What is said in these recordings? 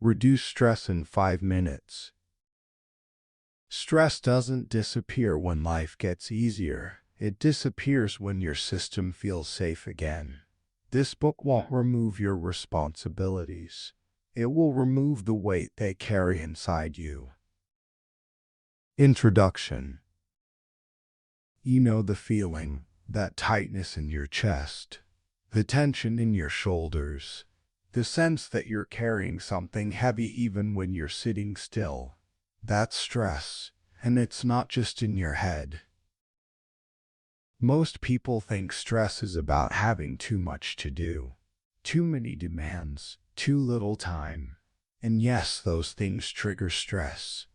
Reduce stress in 5 minutes. Stress doesn't disappear when life gets easier. It disappears when your system feels safe again. This book won't remove your responsibilities. It will remove the weight they carry inside you. Introduction. You know the feeling, that tightness in your chest, the tension in your shoulders, the sense that you're carrying something heavy even when you're sitting still. That's stress, and it's not just in your head. Most people think stress is about having too much to do, too many demands, too little time. And yes, those things trigger stress.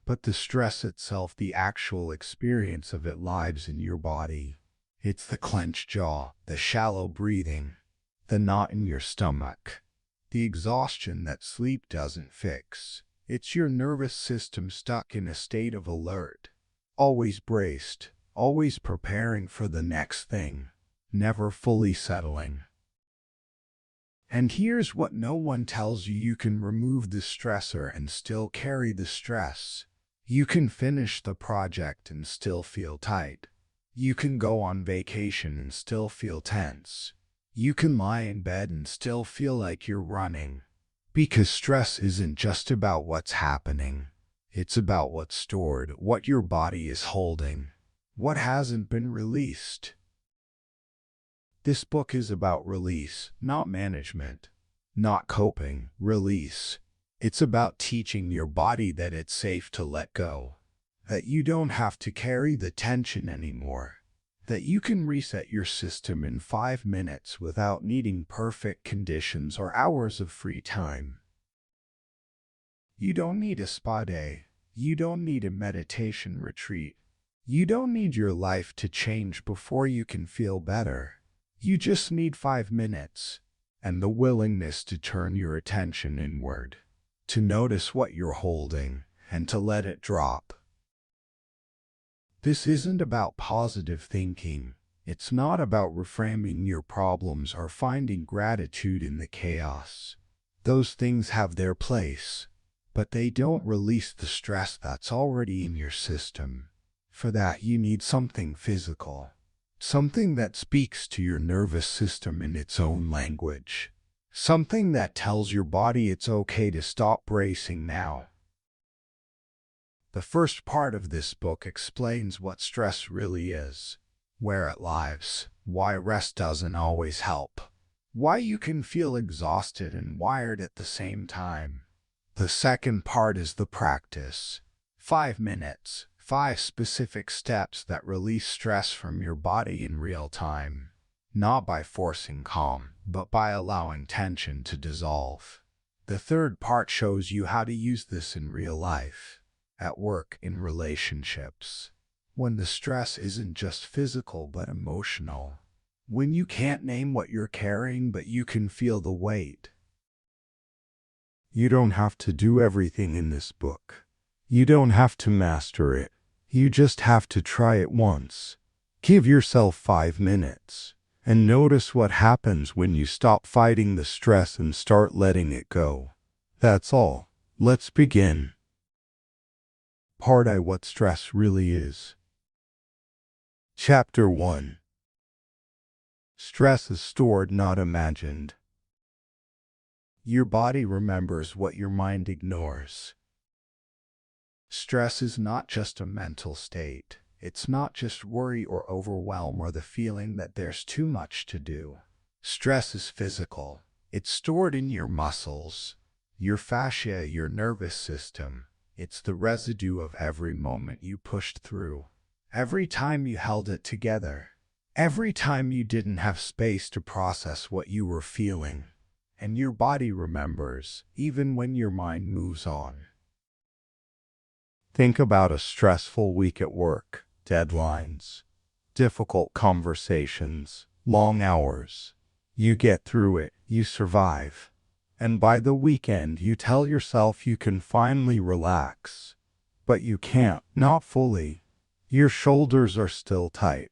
But the stress itself, the actual experience of it, lives in your body. It's the clenched jaw, the shallow breathing, the knot in your stomach, the exhaustion that sleep doesn't fix. It's your nervous system stuck in a state of alert, always braced, always preparing for the next thing, never fully settling. And here's what no one tells you: you can remove the stressor and still carry the stress. You can finish the project and still feel tight. You can go on vacation and still feel tense. You can lie in bed and still feel like you're running. Because stress isn't just about what's happening. It's about what's stored, what your body is holding, what hasn't been released. This book is about release, not management, not coping, release. It's about teaching your body that it's safe to let go, that you don't have to carry the tension anymore, that you can reset your system in 5 minutes without needing perfect conditions or hours of free time. You don't need a spa day. You don't need a meditation retreat. You don't need your life to change before you can feel better. You just need 5 minutes and the willingness to turn your attention inward, to notice what you're holding and to let it drop. This isn't about positive thinking. It's not about reframing your problems or finding gratitude in the chaos. Those things have their place, but they don't release the stress that's already in your system. For that, you need something physical, something that speaks to your nervous system in its own language, something that tells your body it's okay to stop bracing now. The first part of this book explains what stress really is, where it lives, why rest doesn't always help, why you can feel exhausted and wired at the same time. The second part is the practice. 5 minutes, 5 specific steps that release stress from your body in real time, not by forcing calm, but by allowing tension to dissolve. The third part shows you how to use this in real life, at work, in relationships, when the stress isn't just physical but emotional, when you can't name what you're carrying but you can feel the weight. You don't have to do everything in this book. You don't have to master it. You just have to try it once. Give yourself 5 minutes and notice what happens when you stop fighting the stress and start letting it go. That's all. Let's begin. Part I: What stress really is. Chapter 1. Stress is stored, not imagined. Your body remembers what your mind ignores. Stress is not just a mental state. It's not just worry or overwhelm or the feeling that there's too much to do. Stress is physical. It's stored in your muscles, your fascia, your nervous system. It's the residue of every moment you pushed through, every time you held it together, every time you didn't have space to process what you were feeling. And your body remembers, even when your mind moves on. Think about a stressful week at work, deadlines, difficult conversations, long hours. You get through it, you survive. And by the weekend, you tell yourself you can finally relax. But you can't, not fully. Your shoulders are still tight.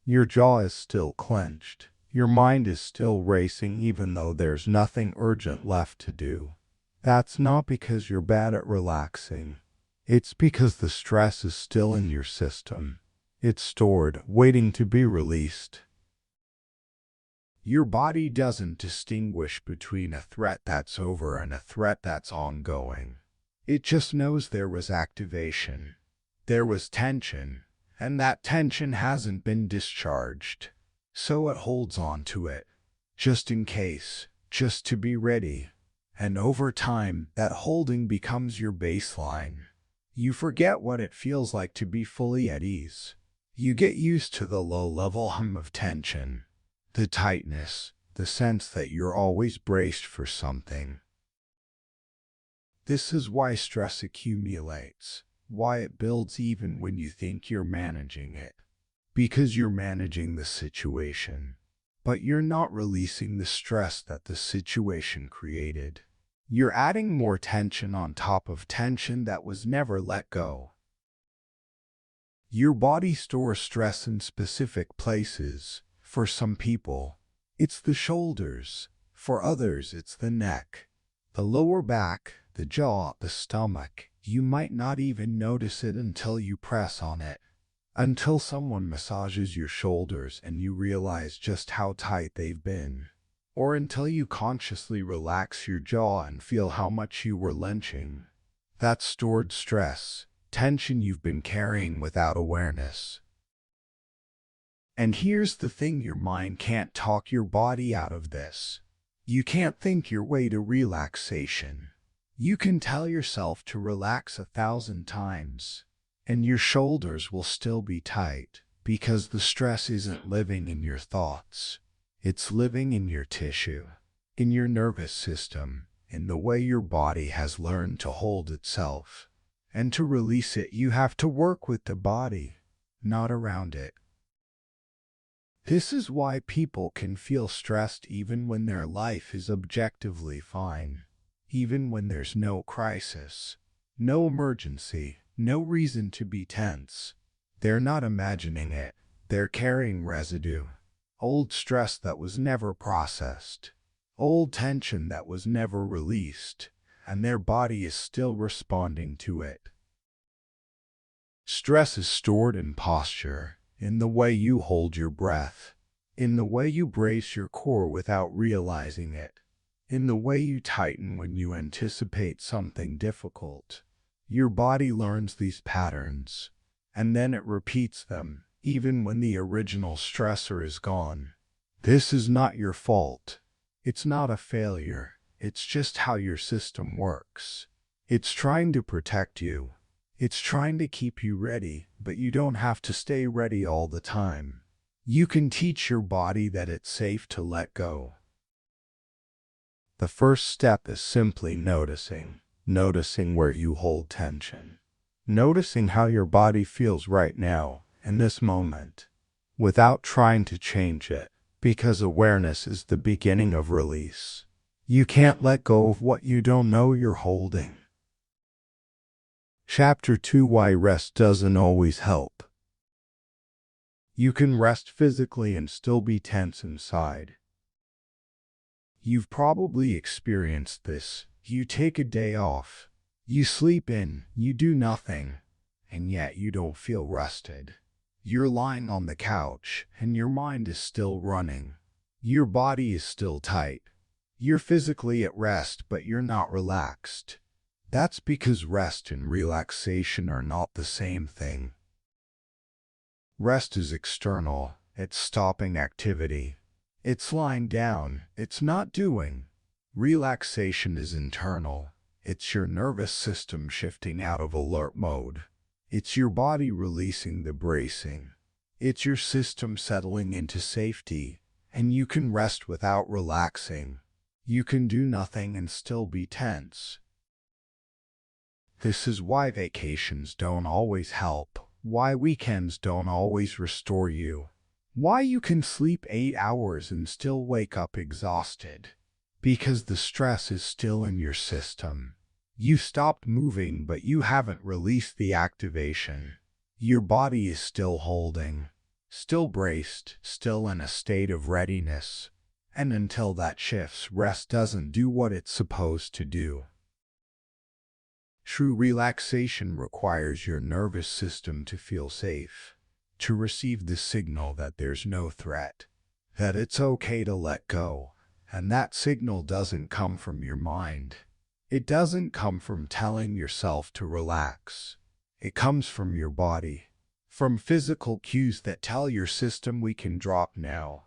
Your jaw is still clenched. Your mind is still racing even though there's nothing urgent left to do. That's not because you're bad at relaxing. It's because the stress is still in your system. It's stored, waiting to be released. Your body doesn't distinguish between a threat that's over and a threat that's ongoing. It just knows there was activation. There was tension, and that tension hasn't been discharged. So it holds on to it, just in case, just to be ready. And over time, that holding becomes your baseline. You forget what it feels like to be fully at ease. You get used to the low-level hum of tension, the tightness, the sense that you're always braced for something. This is why stress accumulates, why it builds even when you think you're managing it. Because you're managing the situation, but you're not releasing the stress that the situation created. You're adding more tension on top of tension that was never let go. Your body stores stress in specific places. For some people, it's the shoulders. For others, it's the neck, the lower back, the jaw, the stomach. You might not even notice it until you press on it. Until someone massages your shoulders and you realize just how tight they've been. Or until you consciously relax your jaw and feel how much you were lynching. That's stored stress, tension you've been carrying without awareness. And here's the thing, your mind can't talk your body out of this. You can't think your way to relaxation. You can tell yourself to relax 1,000 times, and your shoulders will still be tight, because the stress isn't living in your thoughts. It's living in your tissue, in your nervous system, in the way your body has learned to hold itself. And to release it, you have to work with the body, not around it. This is why people can feel stressed even when their life is objectively fine, even when there's no crisis, no emergency, no reason to be tense. They're not imagining it. They're carrying residue. Old stress that was never processed. Old tension that was never released. And their body is still responding to it. Stress is stored in posture, in the way you hold your breath, in the way you brace your core without realizing it, in the way you tighten when you anticipate something difficult. Your body learns these patterns, and then it repeats them, even when the original stressor is gone. This is not your fault. It's not a failure. It's just how your system works. It's trying to protect you. It's trying to keep you ready, but you don't have to stay ready all the time. You can teach your body that it's safe to let go. The first step is simply noticing. Noticing where you hold tension. Noticing how your body feels right now, in this moment, without trying to change it, because awareness is the beginning of release. You can't let go of what you don't know you're holding. Chapter 2: Why Rest Doesn't Always Help. You can rest physically and still be tense inside. You've probably experienced this. You take a day off. You sleep in. You do nothing. And yet you don't feel rested. You're lying on the couch, and your mind is still running. Your body is still tight. You're physically at rest, but you're not relaxed. That's because rest and relaxation are not the same thing. Rest is external. It's stopping activity. It's lying down. It's not doing. Relaxation is internal. It's your nervous system shifting out of alert mode. It's your body releasing the bracing. It's your system settling into safety. And you can rest without relaxing. You can do nothing and still be tense. This is why vacations don't always help. Why weekends don't always restore you. Why you can sleep 8 hours and still wake up exhausted. Because the stress is still in your system. You stopped moving, but you haven't released the activation. Your body is still holding, still braced, still in a state of readiness. And until that shifts, rest doesn't do what it's supposed to do. True relaxation requires your nervous system to feel safe, to receive the signal that there's no threat, that it's okay to let go. And that signal doesn't come from your mind. It doesn't come from telling yourself to relax. It comes from your body, from physical cues that tell your system we can drop now.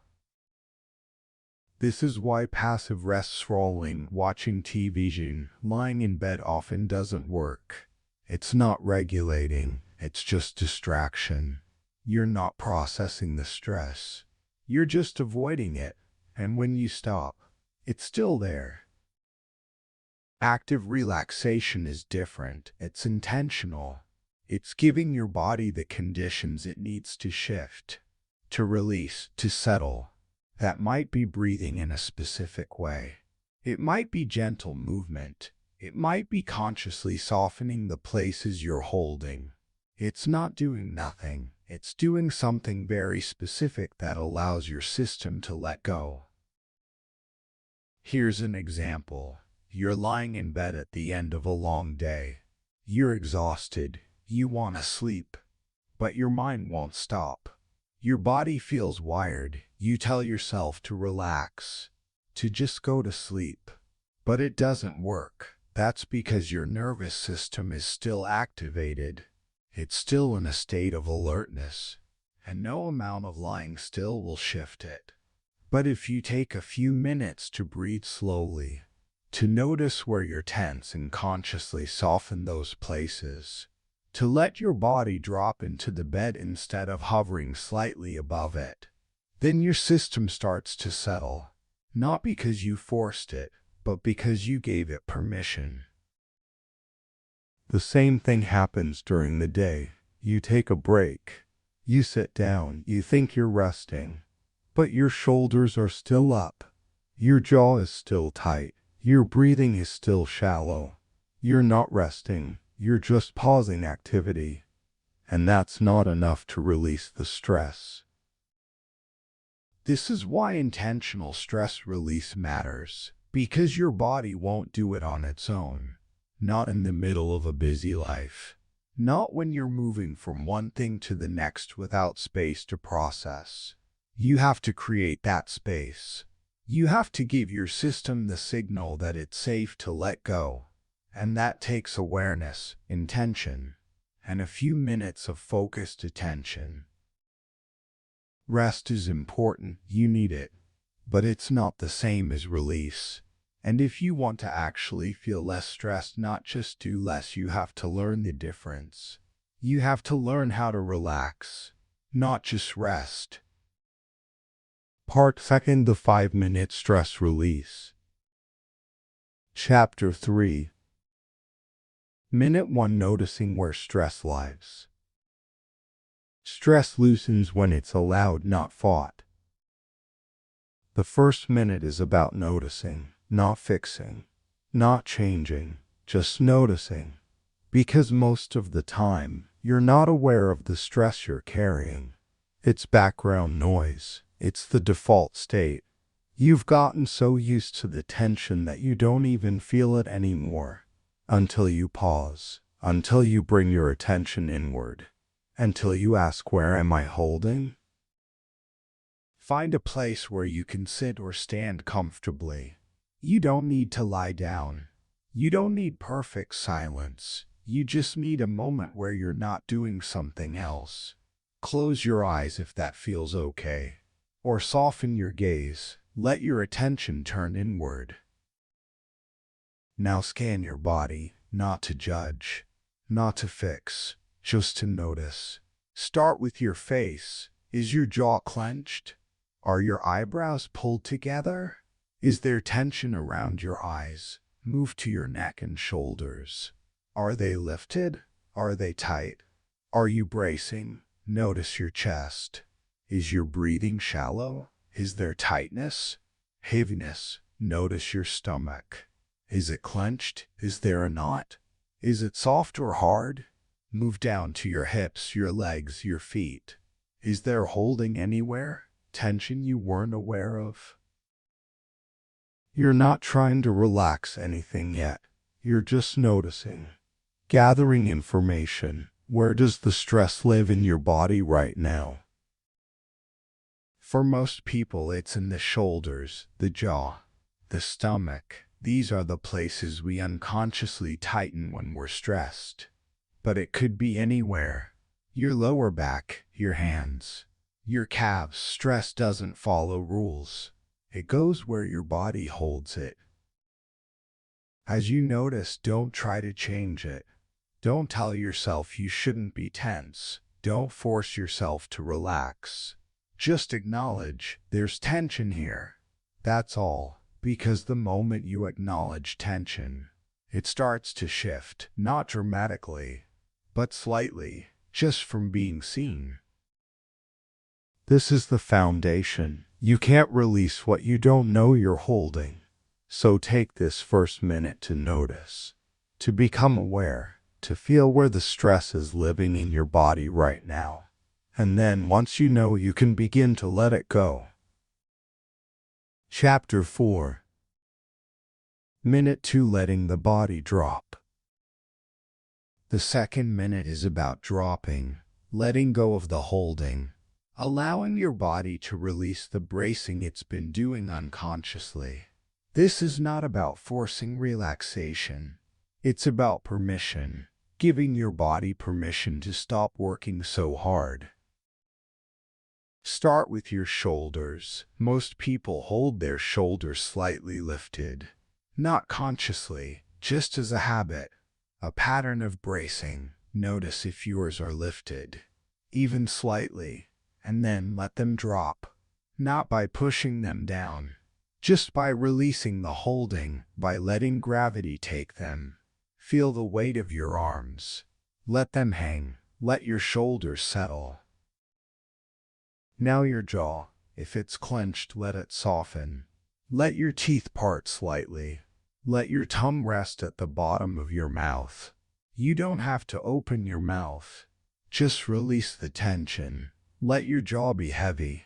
This is why passive rest, scrolling, watching TV, lying in bed often doesn't work. It's not regulating, it's just distraction. You're not processing the stress. You're just avoiding it. And when you stop, it's still there. Active relaxation is different. It's intentional. It's giving your body the conditions it needs to shift, to release, to settle. That might be breathing in a specific way. It might be gentle movement. It might be consciously softening the places you're holding. It's not doing nothing. It's doing something very specific that allows your system to let go. Here's an example. You're lying in bed at the end of a long day. You're exhausted. You want to sleep. But your mind won't stop. Your body feels wired. You tell yourself to relax, to just go to sleep. But it doesn't work. That's because your nervous system is still activated. It's still in a state of alertness, and no amount of lying still will shift it. But if you take a few minutes to breathe slowly, to notice where you're tense and consciously soften those places, to let your body drop into the bed instead of hovering slightly above it, then your system starts to settle, not because you forced it, but because you gave it permission. The same thing happens during the day. You take a break. You sit down. You think you're resting. But your shoulders are still up. Your jaw is still tight. Your breathing is still shallow. You're not resting. You're just pausing activity. And that's not enough to release the stress. This is why intentional stress release matters. Because your body won't do it on its own. Not in the middle of a busy life. Not when you're moving from one thing to the next without space to process. You have to create that space. You have to give your system the signal that it's safe to let go. And that takes awareness, intention, and a few minutes of focused attention. Rest is important, you need it. But it's not the same as release. And if you want to actually feel less stressed, not just do less, you have to learn the difference. You have to learn how to relax, not just rest. Part 2, the 5-minute stress release. Chapter 3. Minute 1, noticing where stress lives. Stress loosens when it's allowed, not fought. The first minute is about noticing, not fixing, not changing, just noticing. Because most of the time, you're not aware of the stress you're carrying. It's background noise. It's the default state. You've gotten so used to the tension that you don't even feel it anymore. Until you pause, until you bring your attention inward, until you ask, where am I holding? Find a place where you can sit or stand comfortably. You don't need to lie down. You don't need perfect silence. You just need a moment where you're not doing something else. Close your eyes if that feels okay. Or soften your gaze. Let your attention turn inward. Now scan your body, not to judge, not to fix, just to notice. Start with your face. Is your jaw clenched? Are your eyebrows pulled together? Is there tension around your eyes? Move to your neck and shoulders. Are they lifted? Are they tight? Are you bracing? Notice your chest. Is your breathing shallow? Is there tightness? Heaviness? Notice your stomach. Is it clenched? Is there a knot? Is it soft or hard? Move down to your hips, your legs, your feet. Is there holding anywhere? Tension you weren't aware of? You're not trying to relax anything yet. You're just noticing. gathering information. Where does the stress live in your body right now? For most people, it's in the shoulders, the jaw, the stomach. These are the places we unconsciously tighten when we're stressed. But it could be anywhere. Your lower back, your hands, your calves. Stress doesn't follow rules. It goes where your body holds it. As you notice, don't try to change it. Don't tell yourself you shouldn't be tense. Don't force yourself to relax. Just acknowledge there's tension here. That's all. Because the moment you acknowledge tension, it starts to shift, not dramatically, but slightly, just from being seen. This is the foundation. You can't release what you don't know you're holding. So take this first minute to notice, to become aware, to feel where the stress is living in your body right now. And then once you know, you can begin to let it go. Chapter 4. Minute 2. Letting the body drop. The second minute is about dropping, letting go of the holding, allowing your body to release the bracing it's been doing unconsciously. This is not about forcing relaxation. It's about permission, giving your body permission to stop working so hard. Start with your shoulders. Most people hold their shoulders slightly lifted, not consciously, just as a habit, a pattern of bracing. Notice if yours are lifted, even slightly, and then let them drop, not by pushing them down, just by releasing the holding, by letting gravity take them. Feel the weight of your arms. Let them hang. Let your shoulders settle. Now your jaw. If it's clenched, let it soften. Let your teeth part slightly. Let your tongue rest at the bottom of your mouth. You don't have to open your mouth. Just release the tension. Let your jaw be heavy.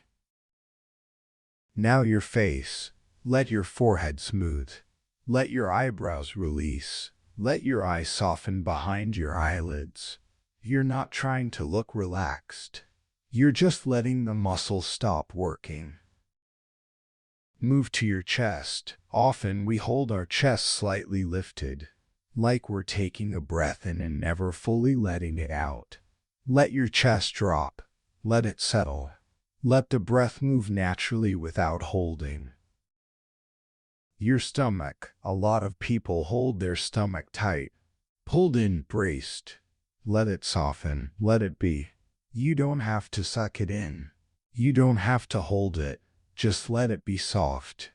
Now your face. Let your forehead smooth. Let your eyebrows release. Let your eyes soften behind your eyelids. You're not trying to look relaxed. You're just letting the muscles stop working. Move to your chest. Often we hold our chest slightly lifted, like we're taking a breath in and never fully letting it out. Let your chest drop. Let it settle. Let the breath move naturally without holding. Your stomach. A lot of people hold their stomach tight, pulled in, braced. Let it soften. Let it be. You don't have to suck it in. You don't have to hold it. Just let it be soft.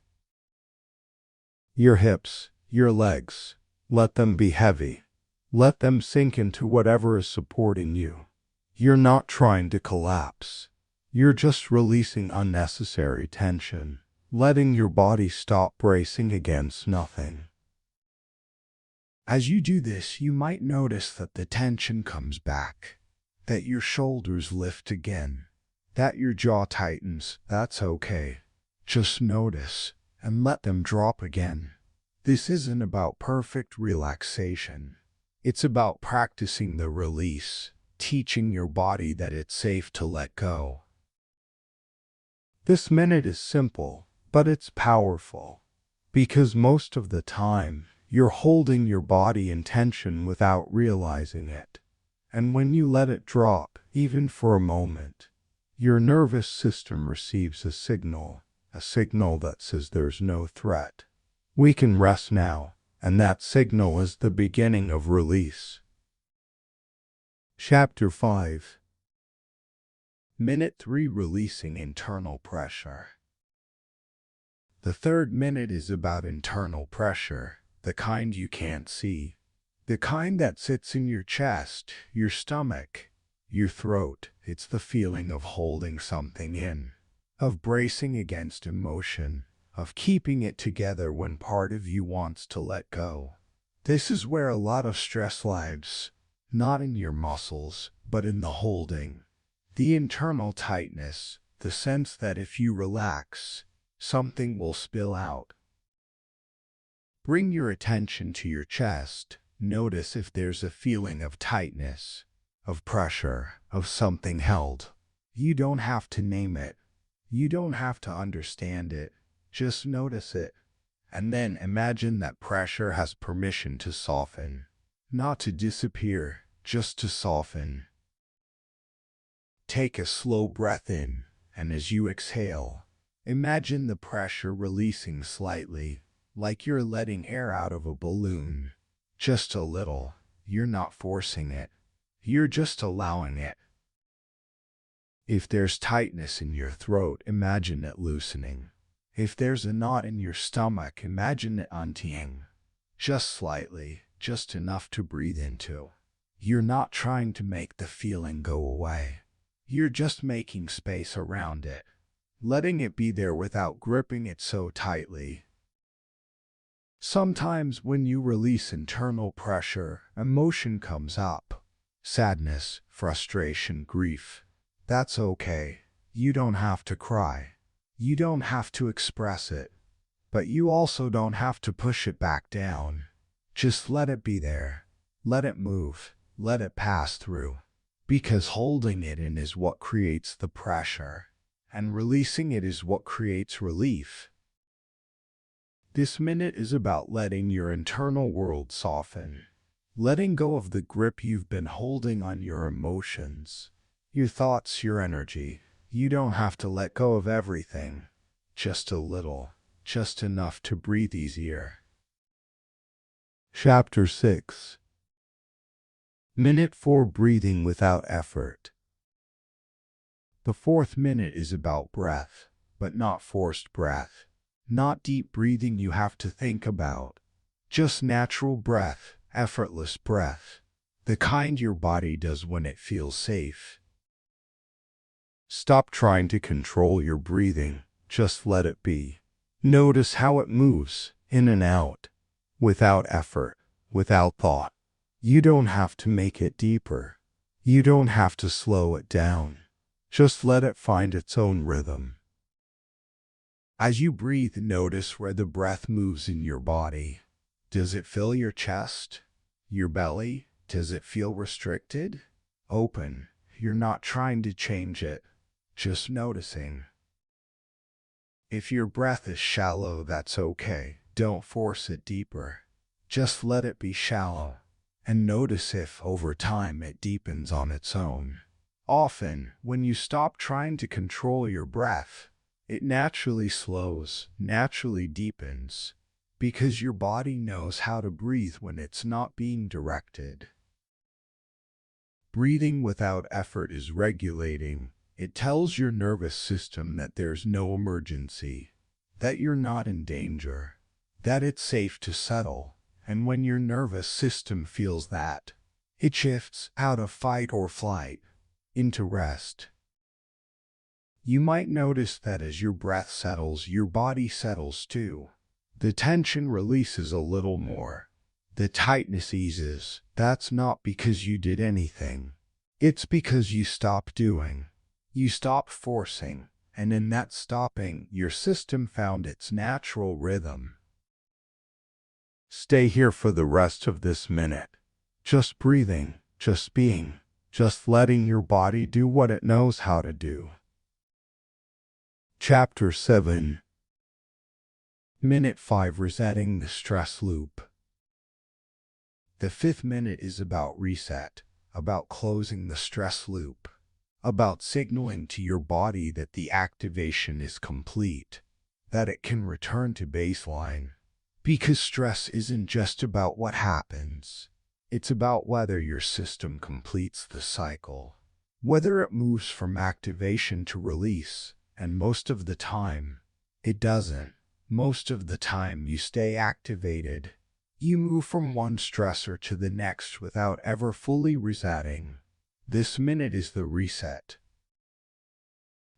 Your hips, your legs. Let them be heavy. Let them sink into whatever is supporting you. You're not trying to collapse. You're just releasing unnecessary tension, letting your body stop bracing against nothing. As you do this, you might notice that the tension comes back, that your shoulders lift again, that your jaw tightens. That's okay. Just notice and let them drop again. This isn't about perfect relaxation. It's about practicing the release, teaching your body that it's safe to let go. This minute is simple, but it's powerful, because most of the time, you're holding your body in tension without realizing it. And when you let it drop, even for a moment, your nervous system receives a signal that says there's no threat. We can rest now, and that signal is the beginning of release. Chapter 5. Minute 3. Releasing internal pressure. The third minute is about internal pressure, the kind you can't see, the kind that sits in your chest, your stomach, your throat. It's the feeling of holding something in, of bracing against emotion, of keeping it together when part of you wants to let go. This is where a lot of stress lives, not in your muscles, but in the holding. The internal tightness, the sense that if you relax, something will spill out. Bring your attention to your chest. Notice if there's a feeling of tightness, of pressure, of something held. You don't have to name it. You don't have to understand it. Just notice it. And then imagine that pressure has permission to soften. Not to disappear, just to soften. Take a slow breath in, and as you exhale, imagine the pressure releasing slightly, like you're letting air out of a balloon. Just a little. You're not forcing it. You're just allowing it. If there's tightness in your throat, imagine it loosening. If there's a knot in your stomach, imagine it untying. Just slightly, just enough to breathe into. You're not trying to make the feeling go away. You're just making space around it, letting it be there without gripping it so tightly. Sometimes when you release internal pressure, emotion comes up. Sadness, frustration, grief. That's okay. You don't have to cry. You don't have to express it. But you also don't have to push it back down. Just let it be there. Let it move. Let it pass through. Because holding it in is what creates the pressure, and releasing it is what creates relief. This minute is about letting your internal world soften, letting go of the grip you've been holding on your emotions, your thoughts, your energy. You don't have to let go of everything, just a little, just enough to breathe easier. Chapter 6. Minute 4. Breathing without effort. The fourth minute is about breath, but not forced breath. Not deep breathing you have to think about. Just natural breath, effortless breath. The kind your body does when it feels safe. Stop trying to control your breathing. Just let it be. Notice how it moves, in and out, without effort, without thought. You don't have to make it deeper. You don't have to slow it down. Just let it find its own rhythm. As you breathe, notice where the breath moves in your body. Does it fill your chest? Your belly? Does it feel restricted? Open. You're not trying to change it. Just noticing. If your breath is shallow, that's okay. Don't force it deeper. Just let it be shallow. And notice if, over time, it deepens on its own. Often, when you stop trying to control your breath, it naturally slows, naturally deepens, because your body knows how to breathe when it's not being directed. Breathing without effort is regulating. It tells your nervous system that there's no emergency, that you're not in danger, that it's safe to settle. And when your nervous system feels that, it shifts out of fight or flight into rest. You might notice that as your breath settles, your body settles too. The tension releases a little more. The tightness eases. That's not because you did anything. It's because you stopped doing. You stopped forcing. And in that stopping, your system found its natural rhythm. Stay here for the rest of this minute. Just breathing, just being, just letting your body do what it knows how to do. Chapter 7. Minute 5. Resetting the stress loop. The fifth minute is about reset, about closing the stress loop, about signaling to your body that the activation is complete, that it can return to baseline. Because stress isn't just about what happens. It's about whether your system completes the cycle, whether it moves from activation to release. And most of the time, it doesn't. Most of the time, you stay activated. You move from one stressor to the next without ever fully resetting. This minute is the reset.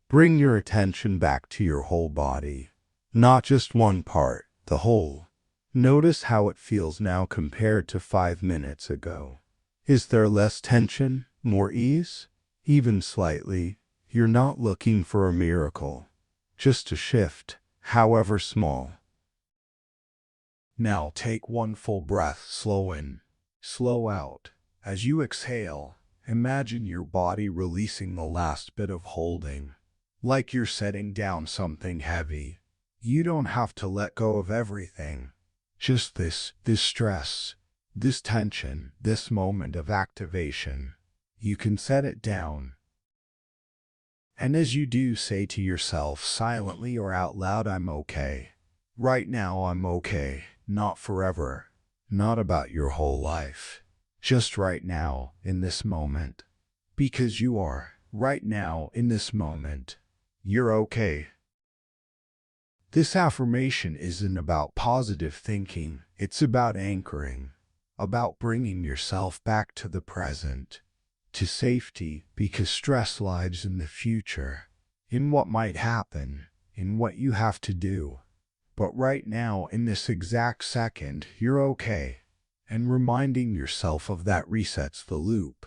Bring your attention back to your whole body, not just one part, the whole. Notice how it feels now compared to 5 minutes ago. Is there less tension, more ease? Even slightly. You're not looking for a miracle, just a shift, however small. Now take one full breath, slow in, Slow out. As you exhale, imagine your body releasing the last bit of holding, like you're setting down something heavy. You don't have to let go of everything. Just this stress, this tension, this moment of activation. You can set it down. And as you do, say to yourself silently or out loud, I'm okay. Right now I'm okay. Not forever. Not about your whole life. Just right now, in this moment. Because you are, right now, in this moment. You're okay. This affirmation isn't about positive thinking. It's about anchoring. About bringing yourself back to the present. To safety, because stress lies in the future, in what might happen, in what you have to do. But right now, in this exact second, you're okay. And reminding yourself of that resets the loop.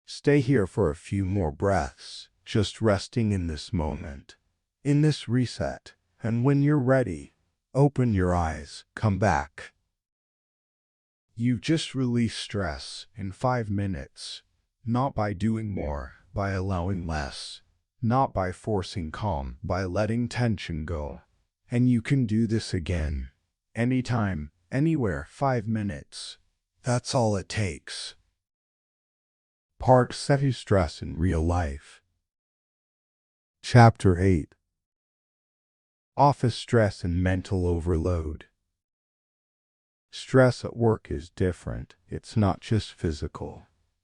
Stay here for a few more breaths, just resting in this moment, in this reset. And when you're ready, open your eyes, come back. You've just released stress in 5 minutes, not by doing more, by allowing less, not by forcing calm, by letting tension go. And you can do this again, anytime, anywhere, 5 minutes. That's all it takes. Part 7: Stress in Real Life. Chapter 8: Office Stress and Mental Overload. Stress at work is different. It's not just physical.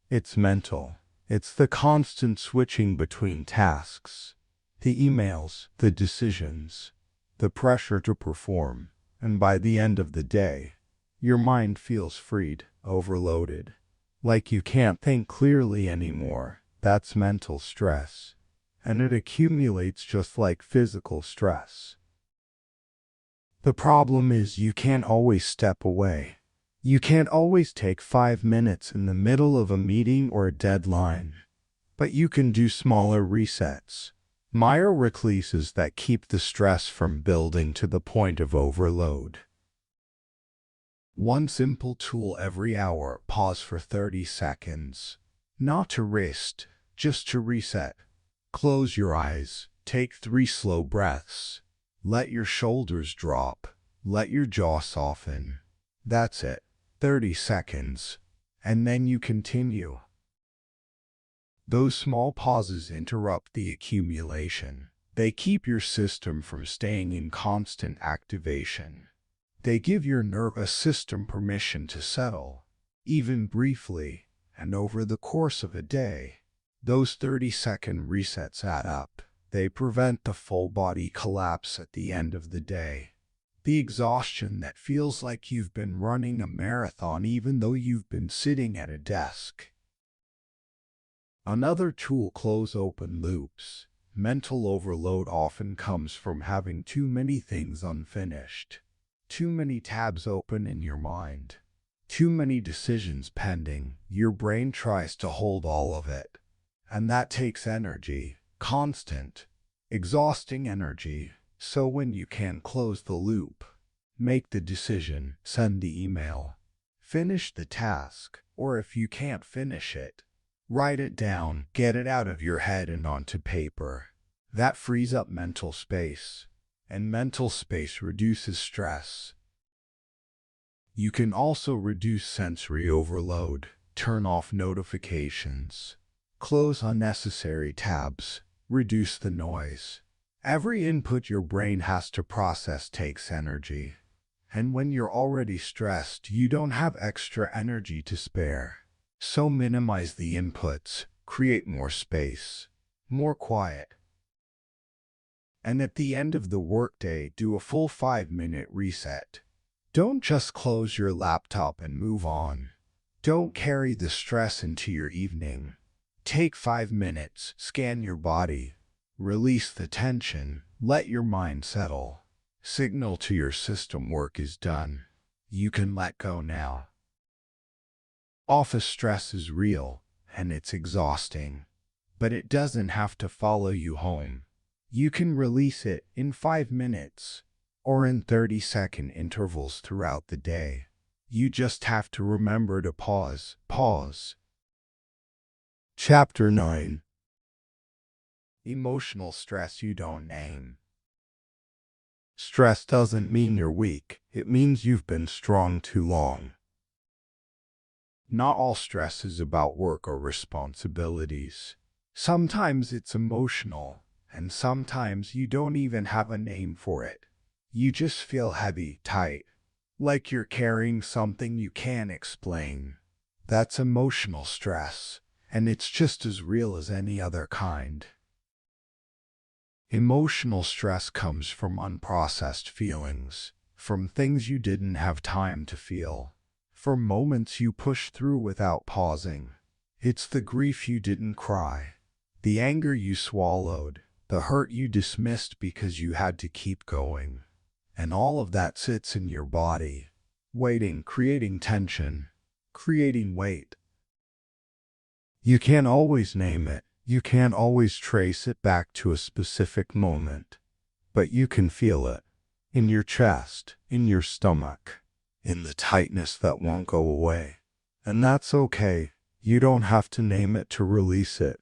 It's mental. It's the constant switching between tasks, the emails, the decisions, the pressure to perform. And by the end of the day, your mind feels freed, overloaded, like you can't think clearly anymore. That's mental stress. And it accumulates just like physical stress. The problem is you can't always step away. You can't always take 5 minutes in the middle of a meeting or a deadline. But you can do smaller resets, minor releases that keep the stress from building to the point of overload. One simple tool every hour: pause for 30 seconds. Not to rest, just to reset. Close your eyes, take 3 slow breaths. Let your shoulders drop. Let your jaw soften. That's it. 30 seconds. And then you continue. Those small pauses interrupt the accumulation. They keep your system from staying in constant activation. They give your nervous system permission to settle, even briefly, and over the course of a day. Those 30-second resets add up. They prevent the full body collapse at the end of the day. The exhaustion that feels like you've been running a marathon even though you've been sitting at a desk. Another tool: close open loops. Mental overload often comes from having too many things unfinished. Too many tabs open in your mind. Too many decisions pending. Your brain tries to hold all of it. And that takes energy. Constant, exhausting energy. So when you can close the loop, make the decision, send the email, finish the task, or if you can't finish it, write it down, get it out of your head and onto paper. That frees up mental space, and mental space reduces stress. You can also reduce sensory overload. Turn off notifications. Close unnecessary tabs. Reduce the noise. Every input your brain has to process takes energy. And when you're already stressed, you don't have extra energy to spare. So minimize the inputs. Create more space. More quiet. And at the end of the workday, do a full 5-minute reset. Don't just close your laptop and move on. Don't carry the stress into your evening. Take 5 minutes, scan your body, release the tension, let your mind settle. Signal to your system work is done. You can let go now. Office stress is real, and it's exhausting. But it doesn't have to follow you home. You can release it in 5 minutes, or in 30-second intervals throughout the day. You just have to remember to pause. Pause. Chapter 9. Emotional stress you don't name. Stress doesn't mean you're weak. It means you've been strong too long. Not all stress is about work or responsibilities. Sometimes it's emotional, and sometimes you don't even have a name for it. You just feel heavy, tight, like you're carrying something you can't explain. That's emotional stress, and it's just as real as any other kind. Emotional stress comes from unprocessed feelings, from things you didn't have time to feel, from moments you pushed through without pausing. It's the grief you didn't cry, the anger you swallowed, the hurt you dismissed because you had to keep going. And all of that sits in your body, waiting, creating tension, creating weight. You can't always name it. You can't always trace it back to a specific moment. But you can feel it. In your chest, in your stomach, in the tightness that won't go away. And that's okay. You don't have to name it to release it.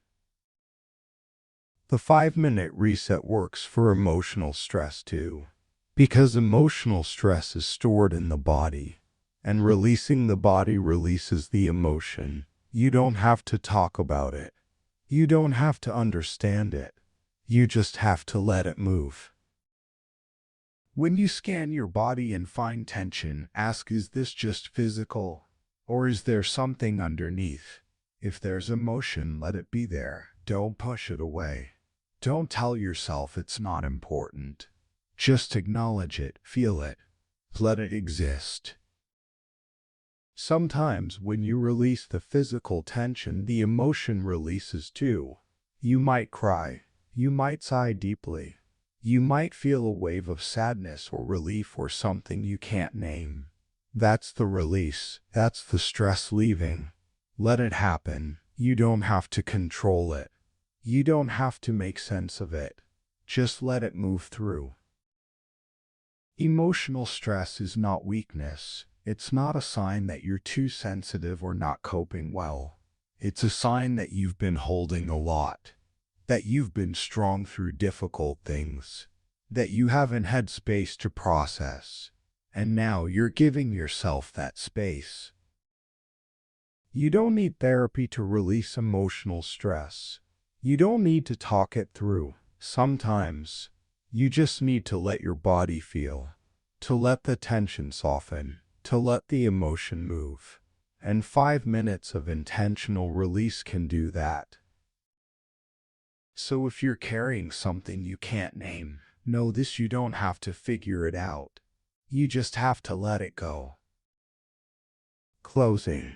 The 5-minute reset works for emotional stress too. Because emotional stress is stored in the body, and releasing the body releases the emotion. You don't have to talk about it. You don't have to understand it. You just have to let it move. When you scan your body and find tension, ask, is this just physical? Or is there something underneath? If there's emotion, let it be there. Don't push it away. Don't tell yourself it's not important. Just acknowledge it, feel it, let it exist. Sometimes when you release the physical tension, the emotion releases too. You might cry, you might sigh deeply, you might feel a wave of sadness or relief or something you can't name. That's the release, that's the stress leaving. Let it happen. You don't have to control it. You don't have to make sense of it. Just let it move through. Emotional stress is not weakness. It's not a sign that you're too sensitive or not coping well. It's a sign that you've been holding a lot, that you've been strong through difficult things, that you haven't had space to process, and now you're giving yourself that space. You don't need therapy to release emotional stress. You don't need to talk it through. Sometimes, you just need to let your body feel, to let the tension soften, to let the emotion move. And 5 minutes of intentional release can do that. So if you're carrying something you can't name, know this: you don't have to figure it out. You just have to let it go. Closing.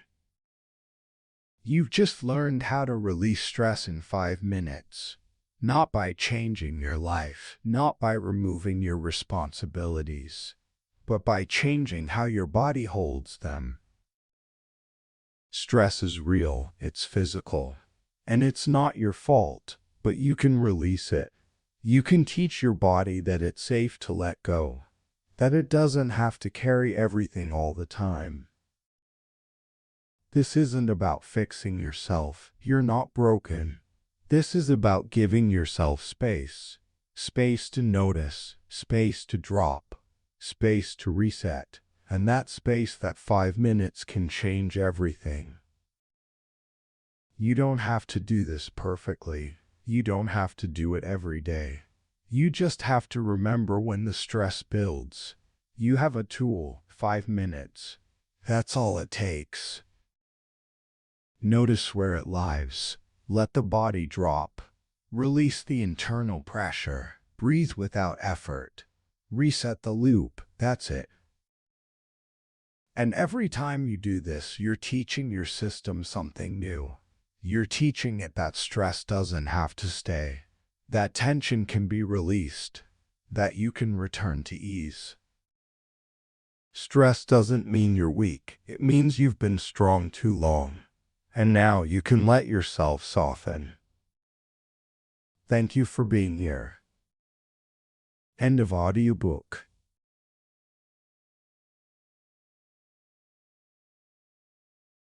You've just learned how to release stress in 5 minutes. Not by changing your life, not by removing your responsibilities, but by changing how your body holds them. Stress is real, it's physical, and it's not your fault, but you can release it. You can teach your body that it's safe to let go, that it doesn't have to carry everything all the time. This isn't about fixing yourself. You're not broken. This is about giving yourself space. Space to notice, space to drop, space to reset. And that space, that 5 minutes, can change everything. You don't have to do this perfectly. You don't have to do it every day. You just have to remember when the stress builds. You have a tool, 5 minutes. That's all it takes. Notice where it lies. Let the body drop. Release the internal pressure. Breathe without effort. Reset the loop. That's it. And every time you do this, you're teaching your system something new. You're teaching it that stress doesn't have to stay, that tension can be released, that you can return to ease. Stress doesn't mean you're weak. It means you've been strong too long. And now you can let yourself soften. Thank you for being here. End of audiobook.